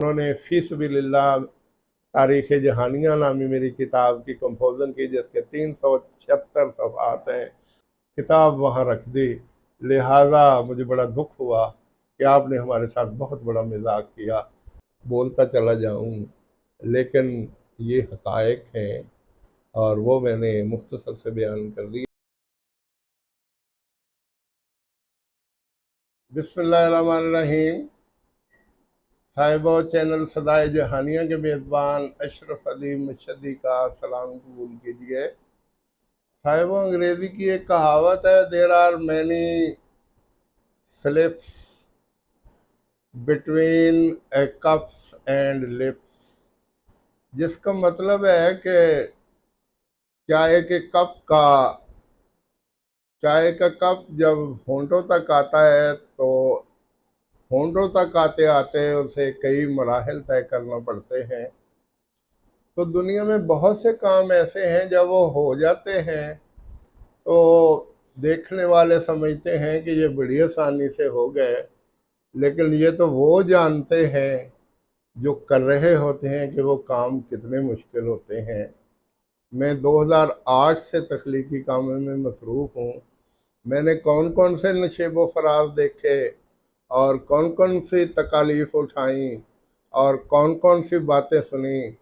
उन्होंने फी सबिलिल्लाह तारीख़ जहानिया नामी मेरी किताब की कंपोजन की, जिसके 376 सफ़हात हैं। किताब वहाँ रख दी। लिहाजा मुझे बड़ा दुख हुआ कि आपने हमारे साथ बहुत बड़ा मजाक किया। बोलता चला जाऊँ, लेकिन ये हक़ाइक़ हैं और वो मैंने मुख्तसर से बयान कर दिया। बिस्मिल्लाहिर्रहमानिर्रहीम। साहिबो चैनल सदाए जहानिया के मेज़बान अशरफ अली मशदी का सलाम कबूल कीजिए। साहिबो, अंग्रेज़ी की एक कहावत है, there are many slips between a cups and lips, जिसका मतलब है कि चाय के कप का चाय का कप जब होंठों तक आता है तो होंठों तक आते आते उसे कई मराहिल तय करना पड़ते हैं। तो दुनिया में बहुत से काम ऐसे हैं जब वो हो जाते हैं तो देखने वाले समझते हैं कि ये बड़ी आसानी से हो गए, लेकिन ये तो वो जानते हैं जो कर रहे होते हैं कि वो काम कितने मुश्किल होते हैं। मैं 2008 से तख्लीकी कामों में मसरूफ़ हूँ। मैंने कौन कौन से नशेब व फराज देखे और कौन कौन सी तकालीफ उठाई और कौन कौन सी बातें सुनी,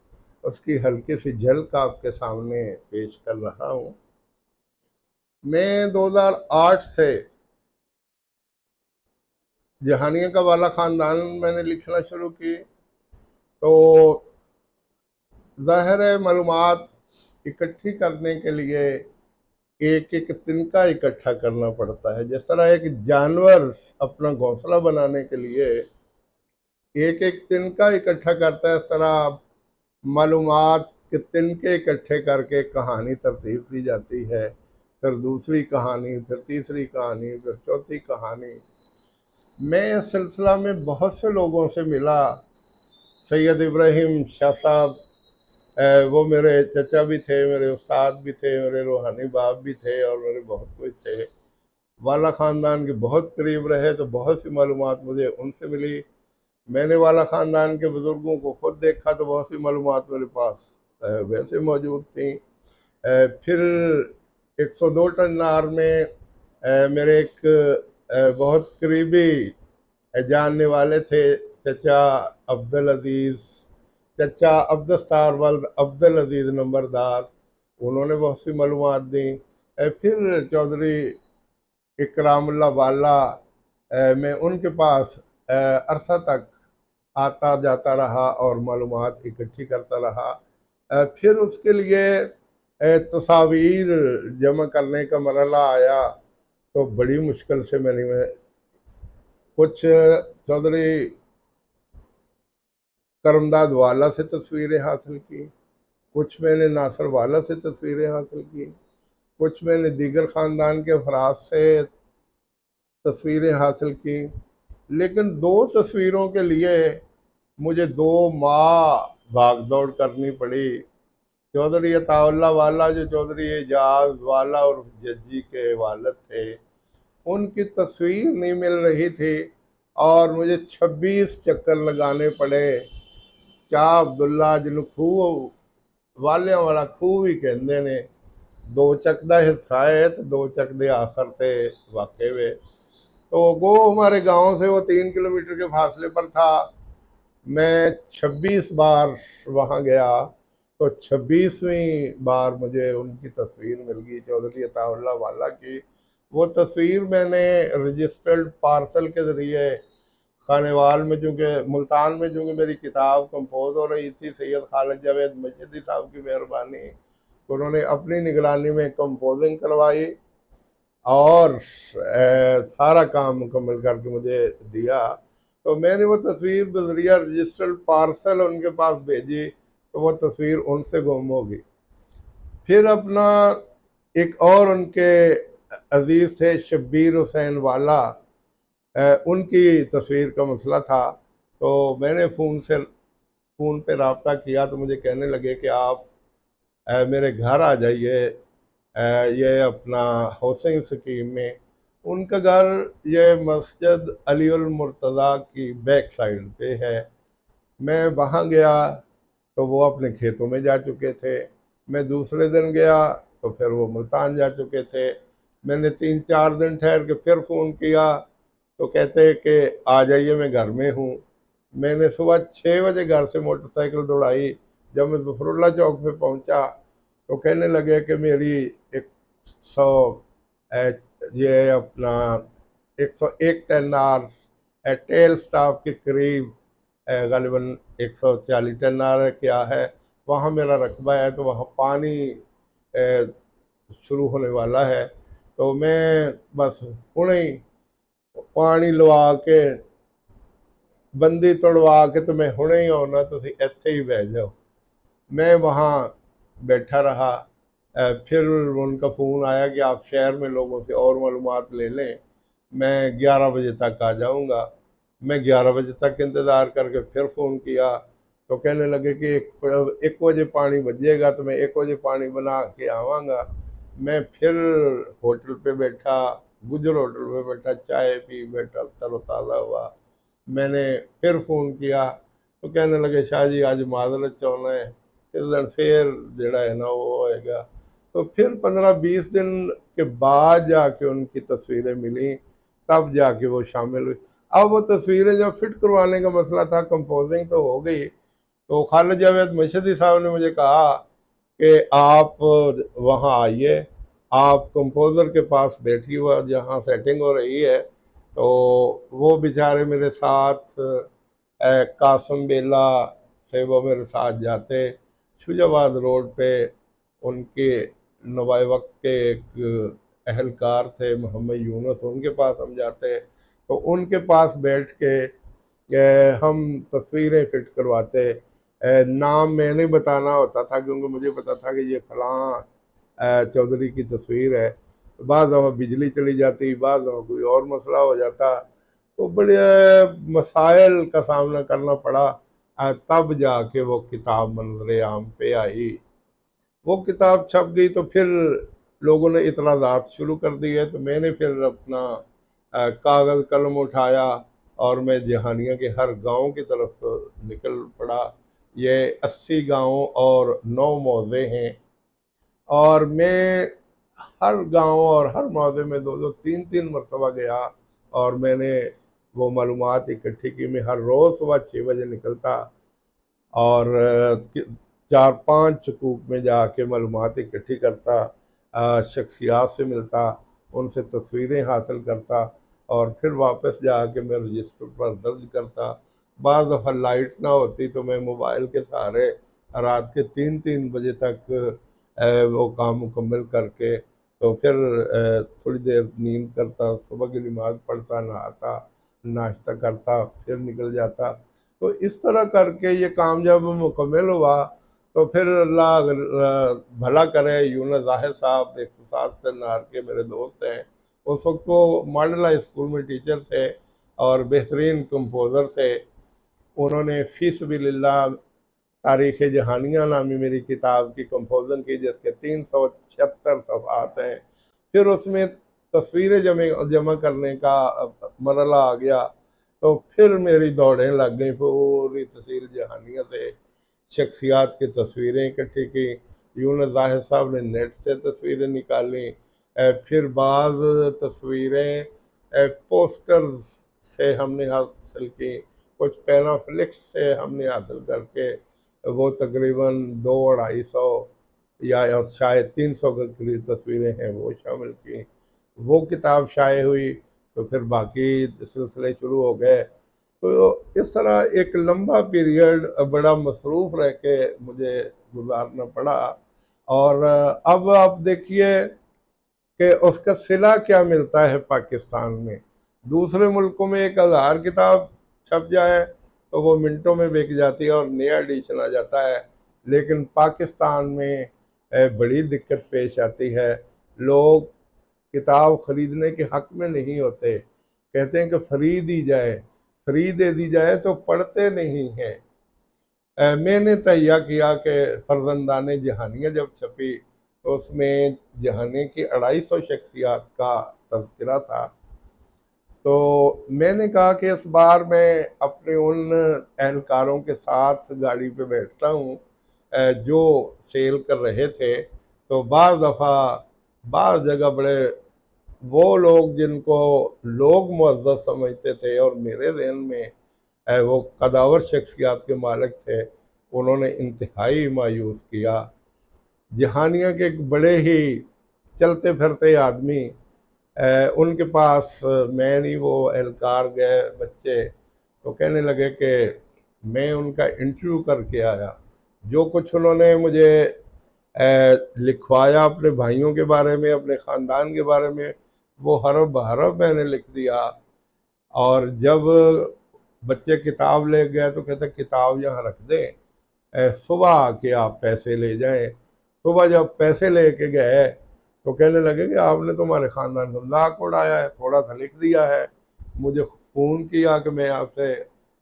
उसकी हल्की सी झलक आपके सामने पेश कर रहा हूँ। मैं 2008 से जहानिया का वाला ख़ानदान मैंने लिखना शुरू की, तो ज़ाहिर है मालूमात इकट्ठी करने के लिए एक एक तिनका इकट्ठा करना पड़ता है। जिस तरह एक जानवर अपना घोंसला बनाने के लिए एक एक तिनका इकट्ठा करता है, इस तरह मालूमात के तिनके इकट्ठे करके कहानी तरतीब दी जाती है। फिर दूसरी कहानी, फिर तीसरी कहानी, फिर चौथी कहानी। मैं इस सिलसिला में बहुत से लोगों से मिला। सैयद इब्राहिम शाह साहब, वो मेरे चचा भी थे, मेरे उस्ताद भी थे, मेरे रूहानी बाप भी थे और मेरे बहुत कुछ थे। वाला ख़ानदान के बहुत करीब रहे तो बहुत सी मालूमात मुझे उनसे मिली। मैंने वाला ख़ानदान के बुज़ुर्गों को खुद देखा तो बहुत सी मालूमात मेरे पास वैसे मौजूद थी। फिर 102 टन नार में मेरे एक बहुत करीबी जानने वाले थे, चचा अब्दुल अजीज़, चचा अब्दुस्तार वल्द अब्दुल अजीज़ नंबरदार। उन्होंने बहुत सी मालूमात दी। फिर चौधरी इकरामुल्लाह वाला, मैं उनके पास अरसा तक आता जाता रहा और मालूमात इकट्ठी करता रहा। फिर उसके लिए तस्वीर जमा करने का मरहला आया तो बड़ी मुश्किल से मैं कुछ चौधरी करमदाद वाला से तस्वीरें हासिल की, कुछ मैंने नासर वाला से तस्वीरें हासिल की, कुछ मैंने दीगर ख़ानदान के अफराद से तस्वीरें हासिल की। लेकिन 2 तस्वीरों के लिए मुझे 2 माह भाग दौड़ करनी पड़ी। चौधरी अताउल्लाह वाला, जो चौधरी एजाज वाला और जज्जी के वालिद थे, उनकी तस्वीर नहीं मिल रही थी और मुझे 26 चक्कर लगाने पड़े। शाह अब्दुल्ला जिन्हों खूह वालियां वाला खूह भी कहते ने, 2 चक का हिस्सा है तो 2 चक के आखिर से वाक़े वे। तो वो हमारे गांव से वो 3 किलोमीटर के फासले पर था। मैं 26 बार वहाँ गया तो 26वीं बार मुझे उनकी तस्वीर मिल गई, चौधरी अताउल्लाह वाला की। वो तस्वीर मैंने रजिस्टर्ड पार्सल के ज़रिए खानेवाल में, चूँकि मुल्तान में चूँकि मेरी किताब कंपोज हो रही थी, सैयद खालिद जावेद मजदी साहब की मेहरबानी, उन्होंने अपनी निगरानी में कंपोजिंग करवाई और सारा काम मुकम्मल करके मुझे दिया। तो मैंने वो तस्वीर बज़रिया रजिस्टर्ड पार्सल उनके पास भेजी तो वो तस्वीर उनसे गुम हो गई। फिर अपना एक और उनके अजीज़ थे शब्बीर हुसैन वाला, उनकी तस्वीर का मसला था। तो मैंने फ़ोन पे रब्ता किया तो मुझे कहने लगे कि आप मेरे घर आ जाइए, ये अपना हाउसिंग स्कीम में। उनका घर ये मस्जिद अली उल मुर्तज़ा की बैक साइड पे है। मैं वहाँ गया तो वो अपने खेतों में जा चुके थे। मैं दूसरे दिन गया तो फिर वो मुल्तान जा चुके थे। मैंने 3-4 दिन ठहर के फिर फ़ोन किया तो कहते कि आ जाइए, मैं घर में हूँ। मैंने सुबह 6 बजे घर से मोटरसाइकिल दौड़ाई। जब मैं जफरुल्ला चौक पे पहुंचा तो कहने लगे कि मेरी 100 ये अपना 101 टन आर टेल स्टाफ के करीब गालिबन 140 टन आर क्या है, वहाँ मेरा रकबा है, तो वहाँ पानी शुरू होने वाला है। तो मैं बस हुणे ही पानी लवा के बंदी तोड़वा के तो मैं हुणे ही आना, तुम इत्थे ही बह जाओ। मैं वहाँ बैठा रहा। फिर उनका फ़ोन आया कि आप शहर में लोगों से और मालूमात ले लें, मैं 11 बजे तक आ जाऊँगा। मैं 11 बजे तक इंतज़ार करके फिर फ़ोन किया तो कहने लगे कि 1 बजे पानी बजेगा तो मैं 1 बजे पानी बना के आवाँगा। मैं फिर होटल पे बैठा, गुजर होटल पे बैठा, चाय पी, बैठा, तरोताज़ा हुआ। मैंने फिर फ़ोन किया तो कहने लगे शाह जी अज माजरत चाहना है, इस दिन फिर जड़ा है ना वो होएगा। तो फिर 15-20 दिन के बाद जाके उनकी तस्वीरें मिली, तब जाके वो शामिल हुई। अब वो तस्वीरें जब फिट करवाने का मसला था, कंपोजिंग तो हो गई, तो खालिद जावेद मशहदी साहब ने मुझे कहा कि आप वहाँ आइए, आप कंपोज़र के पास बैठी हुआ जहाँ सेटिंग हो रही है। तो वो बेचारे मेरे साथ कासम बेला से वो मेरे साथ जाते, शुजाबाद रोड पे उनके नवाए वक्त के एक अहलकार थे मोहम्मद यूनुस, उनके पास हम जाते तो उनके पास बैठ के हम तस्वीरें फिट करवाते। नाम मैंने बताना होता था क्योंकि मुझे पता था कि ये फलां चौधरी की तस्वीर है। बाद दफ़ा बिजली चली जाती, बाद दफ़ा कोई और मसला हो जाता, तो बड़े मसाइल का सामना करना पड़ा। तब जाके वो किताब मंजर आम पे आई। वो किताब छप गई तो फिर लोगों ने इतराज़ात शुरू कर दिए, तो मैंने फिर अपना कागज़ कलम उठाया और मैं जहानिया के हर गांव की तरफ निकल पड़ा। ये 80 गांव और 9 मौज़े हैं और मैं हर गांव और हर मौज़े में 2-2 3-3 मरतबा गया और मैंने वो मालूमात इकट्ठी की। मैं हर रोज़ सुबह 6 बजे निकलता और 4-5 चकूक में जाके मालूमात इकट्ठी करता, शख्सियात से मिलता, उनसे तस्वीरें हासिल करता और फिर वापस जाके मैं रजिस्टर पर दर्ज करता। बाज़ दफ़ा लाइट ना होती तो मैं मोबाइल के सहारे रात के 3-3 बजे तक वो काम मुकम्मल करके तो फिर थोड़ी देर नींद करता, सुबह की नमाज़ पढ़ता, नहाता, नाश्ता करता, फिर निकल जाता। तो इस तरह करके ये काम जब मुकम्मल हुआ तो फिर अल्लाह भला करे, यूनुस ज़ाहिद साहब 107 टन आर के मेरे दोस्त हैं। उस वक्त वो मॉडल हाई स्कूल में टीचर थे और बेहतरीन कंपोज़र थे। उन्होंने फ़ी सबिलिल्लाह तारीख़ जहानिया नामी मेरी किताब की कंपोजिशन की, जिसके 376 सफ़हात हैं। फिर उसमें तस्वीरें जमा करने का मरला आ गया तो फिर मेरी दौड़ें लग गई, पूरी तहसील जहानिया से शख्सियात की तस्वीरें इकट्ठी की। यूनुस ज़ाहिद साहब ने नेट से तस्वीरें निकाली। फिर बाज़ तस्वीरें पोस्टर्स से हमने हासिल की, कुछ पैनाफ्लिक्स से हमने हासिल करके वो तकरीबन 200-250 या शायद 300 के करीब तस्वीरें हैं वो शामिल की। वो किताब शाये हुई तो फिर बाकी सिलसिले शुरू हो गए। तो इस तरह एक लंबा पीरियड बड़ा मसरूफ़ रह के मुझे गुजारना पड़ा। और अब आप देखिए कि उसका सिला क्या मिलता है पाकिस्तान में। दूसरे मुल्कों में 1000 किताब छप जाए तो वो मिनटों में बिक जाती है और नया एडिशन आ जाता है, लेकिन पाकिस्तान में बड़ी दिक्कत पेश आती है। लोग किताब खरीदने के हक में नहीं होते, कहते हैं कि फ्री दी जाए, फ्री दे दी जाए तो पढ़ते नहीं हैं। मैंने तहिया किया कि फर्जंदान जहानिया जब छपी तो उसमें जहानिया की 250 शख्सियात का तज़किरा था। तो मैंने कहा कि इस बार मैं अपने उन एहलकारों के साथ गाड़ी पे बैठता हूँ जो सेल कर रहे थे। तो बाज़ दफ़ा बाज़ जगह बड़े वो लोग जिनको लोग मुअज़्ज़ज़ समझते थे और मेरे ज़हन में वो कदावर शख्सियत के मालिक थे, उन्होंने इंतहाई मायूस किया। जहानिया के एक बड़े ही चलते फिरते आदमी, उनके पास मैं नहीं वो एहलकार गए बच्चे, तो कहने लगे कि मैं उनका इंटरव्यू करके आया। जो कुछ उन्होंने मुझे लिखवाया अपने भाइयों के बारे में, अपने ख़ानदान के बारे में, वो हरफ बहरफ मैंने लिख दिया। और जब बच्चे किताब ले गए तो कहते किताब यहाँ रख दें, सुबह आके आप पैसे ले जाएं। सुबह जब पैसे लेके गए तो कहने लगे कि आपने तो हमारे ख़ानदान का मजाक उड़ाया है, थोड़ा सा लिख दिया है। मुझे फ़ोन किया कि मैं आपसे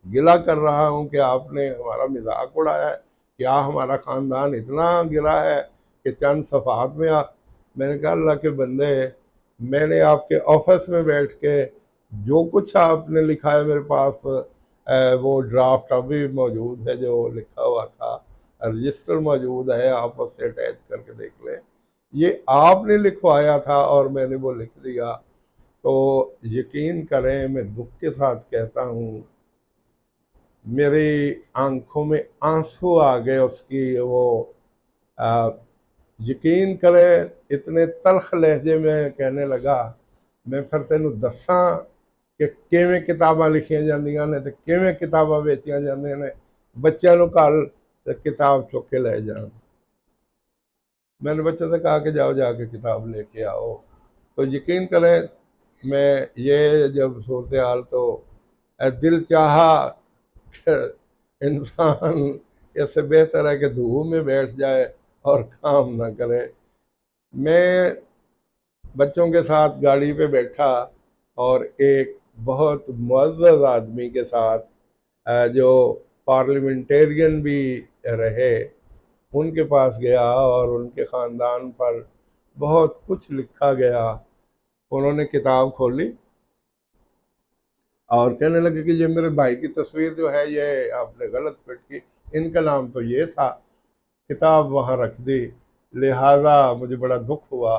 गिला कर रहा हूँ कि आपने हमारा मजाक उड़ाया है, क्या हमारा ख़ानदान इतना गिरा है कि चंद सफ़ात में आप। मैंने कहा अल्लाह के बंदे, मैंने आपके ऑफिस में बैठ के जो कुछ आपने लिखा है मेरे पास, वो ड्राफ्ट अभी मौजूद है, जो लिखा हुआ था रजिस्टर मौजूद है, आप उससे अटैच करके देख लें। ये आपने लिखवाया था और मैंने वो लिख दिया। तो यकीन करें, मैं दुख के साथ कहता हूँ, मेरी आंखों में आंसू आ गए उसकी वो। आ, यकीन करें, इतने तलख लहजे में कहने लगा, मैं फिर तेनू दसा कि किवें किताबां लिखियां जांदियां ने ते किवें किताबां बेचियां जांदियां ने, बच्चों को कल ते किताब चुक के ले जान। मैंने बच्चों से कहा कि जाओ जाके किताब लेके आओ। तो यकीन करें, मैं ये जब सूरत हाल, तो दिल चाहा इंसान इससे बेहतर है कि धूप में बैठ जाए और काम ना करे। मैं बच्चों के साथ गाड़ी पे बैठा और एक बहुत मुअज़्ज़ज़ आदमी के साथ, जो पार्लियामेंटेरियन भी रहे, उनके पास गया और उनके ख़ानदान पर बहुत कुछ लिखा गया। उन्होंने किताब खोली और कहने लगे कि ये मेरे भाई की तस्वीर जो है ये आपने गलत फिट की, इनका नाम तो ये था। किताब वहाँ रख दी। लिहाजा मुझे बड़ा दुख हुआ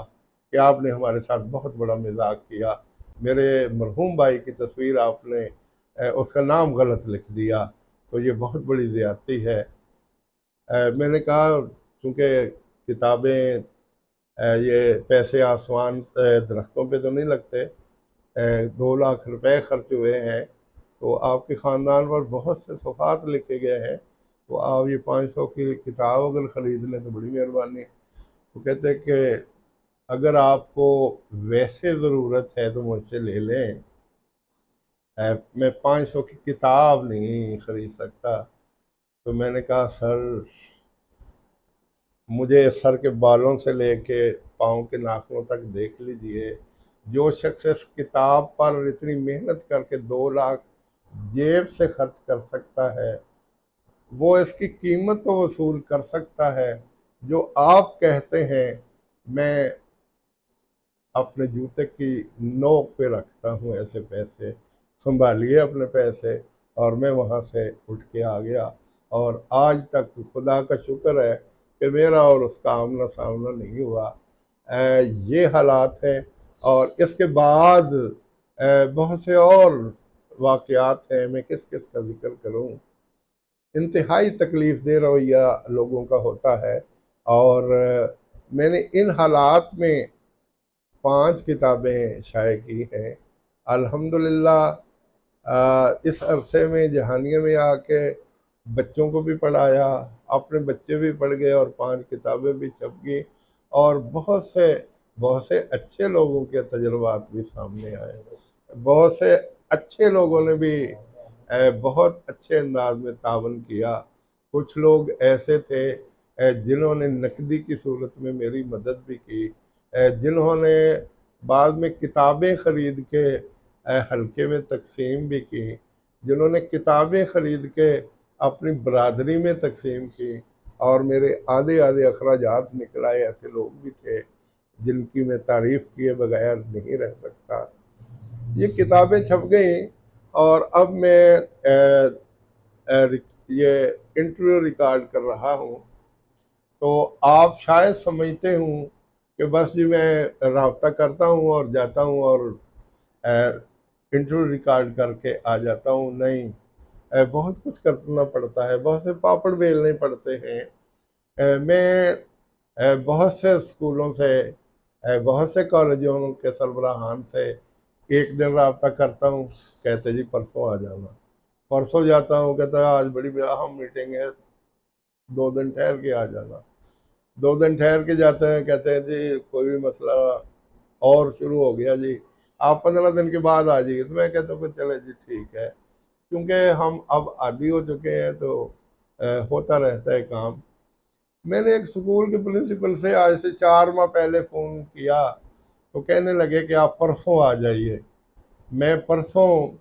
कि आपने हमारे साथ बहुत बड़ा मजाक किया। मेरे मरहूम भाई की तस्वीर आपने उसका नाम गलत लिख दिया, तो ये बहुत बड़ी ज़्यादती है। मैंने कहा चूँकि किताबें, ये पैसे आसमान दरख्तों पे तो नहीं लगते, 2 लाख रुपए खर्च हुए हैं, तो आपके ख़ानदान पर बहुत से सफ़ात लिखे गए हैं, तो आप ये 500 की किताब अगर ख़रीद लें तो बड़ी मेहरबानी। वो कहते हैं कि अगर आपको वैसे ज़रूरत है तो मुझसे ले लें, मैं 500 की किताब नहीं ख़रीद सकता। तो मैंने कहा सर, मुझे सर के बालों से लेके पाँव के नाखूनों तक देख लीजिए। जो शख्स इस किताब पर इतनी मेहनत करके 2 लाख जेब से खर्च कर सकता है, वो इसकी कीमत तो वसूल कर सकता है। जो आप कहते हैं, मैं अपने जूते की नोक पे रखता हूँ ऐसे पैसे, संभालिए अपने पैसे। और मैं वहाँ से उठ के आ गया और आज तक खुदा का शुक्र है कि मेरा और उसका आमना सामना नहीं हुआ। ये हालात हैं। और इसके बाद बहुत से और वाक़यात हैं, मैं किस किस का जिक्र करूँ। इंतहाई तकलीफ़ दे रवैया लोगों का होता है। और मैंने इन हालात में 5 किताबें शाये की हैं। अल्हम्दुलिल्लाह, इस अरसे में जहानिया में आके बच्चों को भी पढ़ाया, अपने बच्चे भी पढ़ गए और 5 किताबें भी छप गई। और बहुत से अच्छे लोगों के तजुर्बात भी सामने आए। बहुत से अच्छे लोगों ने भी बहुत अच्छे अंदाज में तावन किया। कुछ लोग ऐसे थे जिन्होंने नकदी की सूरत में मेरी मदद भी की, जिन्होंने बाद में किताबें ख़रीद के हल्के में तकसीम भी की, जिन्होंने किताबें ख़रीद के अपनी बरादरी में तकसीम की। और मेरे आधे आधे अखराजात निकलाए, ऐसे लोग भी थे जिनकी मैं तारीफ़ किए बगैर नहीं रह सकता। ये किताबें छप गई और अब मैं ये इंटरव्यू रिकॉर्ड कर रहा हूँ। तो आप शायद समझते हूँ कि बस जी मैं राब्ता करता हूँ और जाता हूँ और इंटरव्यू रिकॉर्ड करके आ जाता हूँ। नहीं, बहुत कुछ करना पड़ता है, बहुत से पापड़ बेलने पड़ते हैं। मैं बहुत से स्कूलों से, बहुत से कॉलेजों के सरबराहान से एक दिन रब्ता करता हूँ, कहते जी परसों आ जाना। परसों जाता हूँ, कहता है आज बड़ी अहम मीटिंग है, 2 दिन ठहर के आ जाना। 2 दिन ठहर के जाते हैं, कहते हैं जी कोई भी मसला और शुरू हो गया जी, आप 15 दिन के बाद आ जाइए। तो मैं कहता हूँ चले जी ठीक है, क्योंकि हम अब आदी हो चुके हैं तो होता रहता है काम। मैंने एक स्कूल के प्रिंसिपल से आज से 4 माह पहले फ़ोन किया तो कहने लगे कि आप परसों आ जाइए। मैं परसों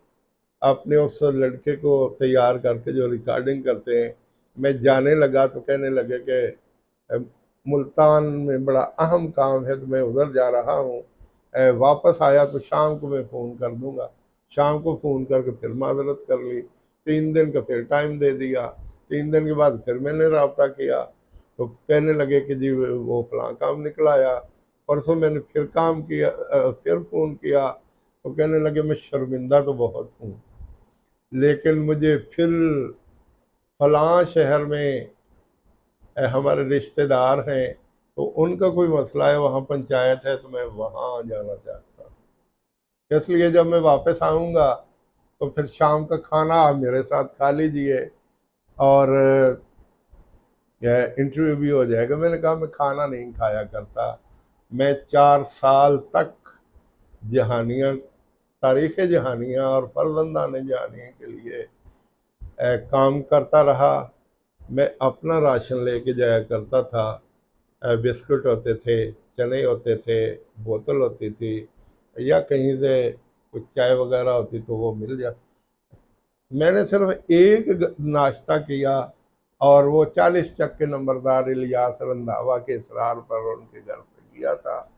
अपने उस लड़के को तैयार करके जो रिकॉर्डिंग करते हैं, मैं जाने लगा तो कहने लगे कि मुल्तान में बड़ा अहम काम है तो मैं उधर जा रहा हूँ, वापस आया तो शाम को मैं फ़ोन कर दूंगा। शाम को फ़ोन करके फिर माजरत कर ली, 3 दिन का फिर टाइम दे दिया। 3 दिन के बाद फिर मैंने रब्ता किया तो कहने लगे कि जी वो फलां काम निकल आया। परसों मैंने फिर काम किया, फिर फ़ोन किया तो कहने लगे मैं शर्मिंदा तो बहुत हूँ, लेकिन मुझे फिर फलां शहर में हमारे रिश्तेदार हैं तो उनका कोई मसला है, वहाँ पंचायत है तो मैं वहाँ जाना चाहता हूँ। इसलिए जब मैं वापस आऊँगा तो फिर शाम का खाना आप मेरे साथ खा लीजिए और इंटरव्यू भी हो जाएगा। मैंने कहा मैं खाना नहीं खाया करता, मैं 4 साल तक जहानिया, तारीख़ जहानिया और फर्जंदान जहानिया के लिए काम करता रहा। मैं अपना राशन लेके जाया करता था, बिस्कुट होते थे, चने होते थे, बोतल होती थी, या कहीं से कुछ चाय वगैरह होती तो वो मिल जाती। मैंने सिर्फ एक नाश्ता किया और वो 40 चक के नंबरदार इलियास रंधावा के इसरार पर उनके घर पे किया था,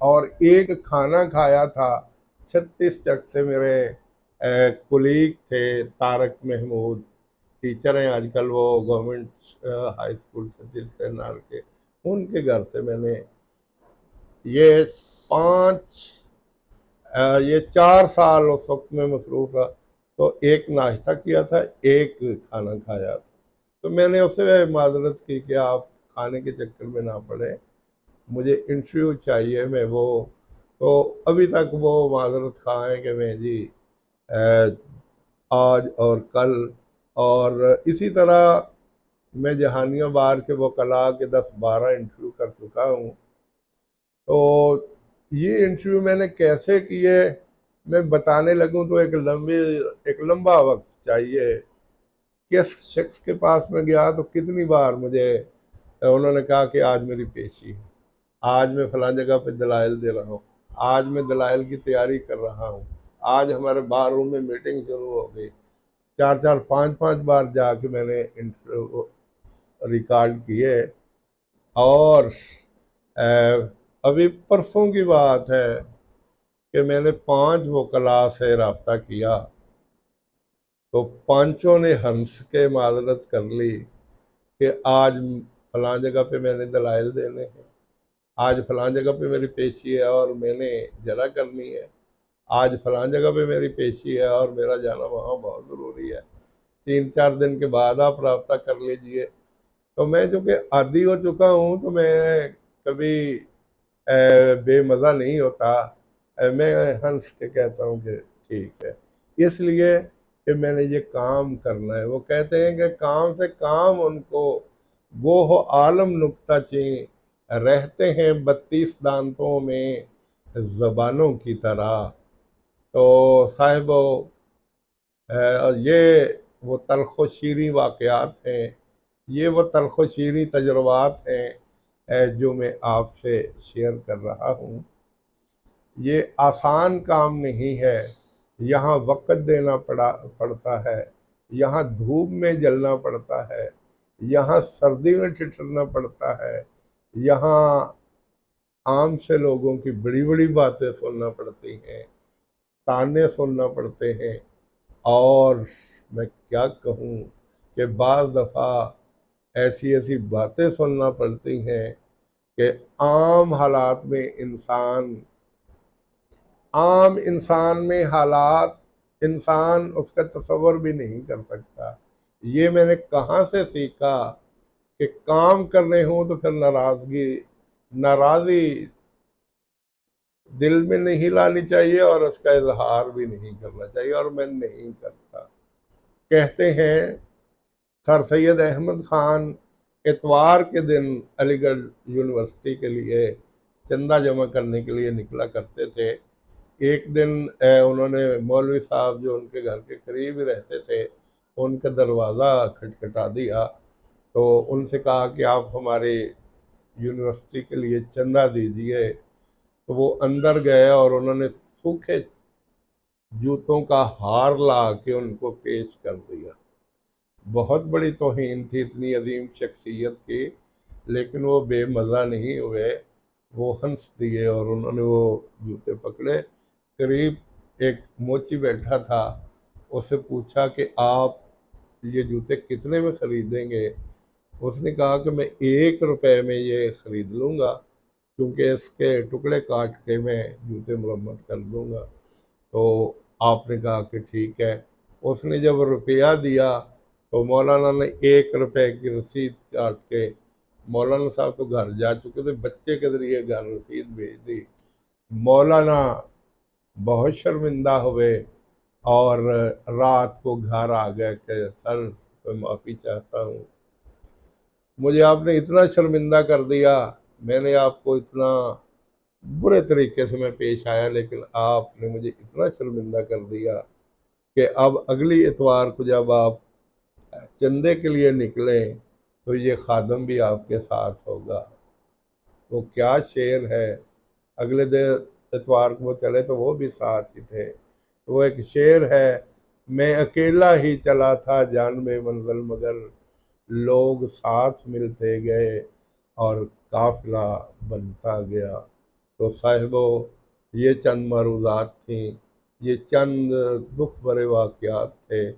और एक खाना खाया था 36 चक से। मेरे कुलीग थे तारक महमूद, टीचर हैं आजकल वो government high school Satish Karnal के, उनके घर से मैंने ये 4 साल उस वक्त में मसरूफ़ रहा। तो एक नाश्ता किया था, एक खाना खाया था। तो मैंने उससे माजरत की कि आप खाने के चक्कर में ना पड़े, मुझे इंटरव्यू चाहिए, मैं वो। तो अभी तक वो माजरत खा है कि मैं जी आज और कल, और इसी तरह मैं जहानिया बार के वकला के 10-12 इंटरव्यू कर चुका हूँ। तो ये इंटरव्यू मैंने कैसे किए मैं बताने लगूं तो एक लंबा वक्त चाहिए। किस शख्स के पास में गया तो कितनी बार मुझे उन्होंने कहा कि आज मेरी पेशी है, आज मैं फलां जगह पे दलाइल दे रहा हूँ, आज मैं दलाइल की तैयारी कर रहा हूँ, आज हमारे बार रूम में मीटिंग शुरू हो गई। 4-4, 5-5 बार जाके मैंने इंटरव्यू रिकॉर्ड किए। और अभी परसों की बात है कि मैंने 5 वकला से रब्ता किया तो पांचों ने हंस के माजरत कर ली कि आज फलां जगह पे मैंने दलाइल देने हैं, आज फलां जगह पे मेरी पेशी है और मैंने जरा करनी है, आज फलां जगह पे मेरी पेशी है और मेरा जाना वहाँ बहुत ज़रूरी है, 3-4 दिन के बाद आप रब्ता कर लीजिए। तो मैं चूँकि आदी हो चुका हूँ तो मैं कभी बेमज़ा नहीं होता, मैं हंस के कहता हूँ कि ठीक है, इसलिए कि मैंने ये काम करना है। वो कहते हैं कि काम से काम उनको वो हो आलम नुक्ता चीं, रहते हैं 32 दांतों में ज़बानों की तरह। तो साहिबो, ये वो तल्ख़ व शीरीं वाक़यात हैं, ये वो तल्ख़ व शीरीं तजुर्बात हैं जो मैं आपसे शेयर कर रहा हूँ। ये आसान काम नहीं है, यहाँ वक़्त देना पड़ता है, यहाँ धूप में जलना पड़ता है, यहाँ सर्दी में ठिठुरना पड़ता है, यहाँ आम से लोगों की बड़ी बड़ी बातें सुनना पड़ती हैं। ताने सुनना पड़ते हैं। और मैं क्या कहूँ कि बाज़ दफ़ा ऐसी ऐसी बातें सुनना पड़ती हैं कि आम हालात में इंसान, आम इंसान में हालात इंसान उसका तसव्वुर भी नहीं कर सकता। ये मैंने कहाँ से सीखा कि काम करने हों तो फिर नाराज़ी दिल में नहीं लानी चाहिए और उसका इजहार भी नहीं करना चाहिए, और मैं नहीं करता। कहते हैं सर सैयद अहमद खान इतवार के दिन अलीगढ़ यूनिवर्सिटी के लिए चंदा जमा करने के लिए निकला करते थे। एक दिन उन्होंने मौलवी साहब जो उनके घर के करीब ही रहते थे, उनका दरवाज़ा खटखटा दिया। तो उनसे कहा कि आप हमारे यूनिवर्सिटी के लिए चंदा दीजिए। तो वो अंदर गए और उन्होंने सूखे जूतों का हार ला के उनको पेश कर दिया। बहुत बड़ी तौहीन थी इतनी अजीम शख्सियत की, लेकिन वो बेमज़ा नहीं हुए, वो हंस दिए और उन्होंने वो जूते पकड़े। करीब एक मोची बैठा था, उससे पूछा कि आप ये जूते कितने में ख़रीदेंगे। उसने कहा कि मैं 1 रुपए में ये ख़रीद लूँगा, क्योंकि इसके टुकड़े काट के मैं जूते मरम्मत कर दूँगा। तो आपने कहा कि ठीक है। उसने जब रुपया दिया तो मौलाना ने 1 रुपए की रसीद काट के, मौलाना साहब तो घर जा चुके थे, बच्चे के ज़रिए घर रसीद भेज दी। मौलाना बहुत शर्मिंदा हुए और रात को घर आ गए कि सर मैं माफ़ी चाहता हूँ, मुझे आपने इतना शर्मिंदा कर दिया, मैंने आपको इतना बुरे तरीके से मैं पेश आया, लेकिन आपने मुझे इतना शर्मिंदा कर दिया कि अब अगली इतवार को जब आप चंदे के लिए निकलें तो ये खादम भी आपके साथ होगा। वो क्या शेर है। अगले दिन इतवार को वो चले तो वो भी साथ ही थे। वो एक शेर है, मैं अकेला ही चला था जान में मंजिल, मगर लोग साथ मिलते गए और काफिला बनता गया। तो साहिबो, ये चंद मरूज़ात थी, ये चंद दुख भरे वाक़यात थे,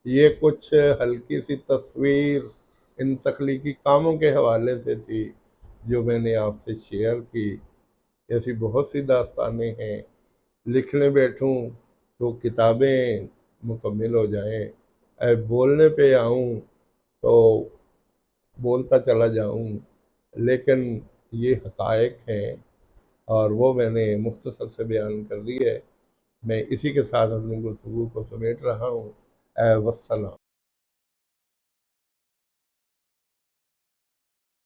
ये कुछ हल्की सी तस्वीर इन तख्लीकी कामों के हवाले से थी जो मैंने आपसे शेयर की। ऐसी बहुत सी दास्तानें हैं, लिखने बैठूं तो किताबें मुकम्मल हो जाएं। बोलने पे आऊं तो बोलता चला जाऊं, लेकिन ये हक़ाइक़ हैं और वो मैंने मुख्तसर से बयान कर दी है। मैं इसी के साथ अपनी गुफ्तगू को समेट रहा हूँ। वस्सलाम।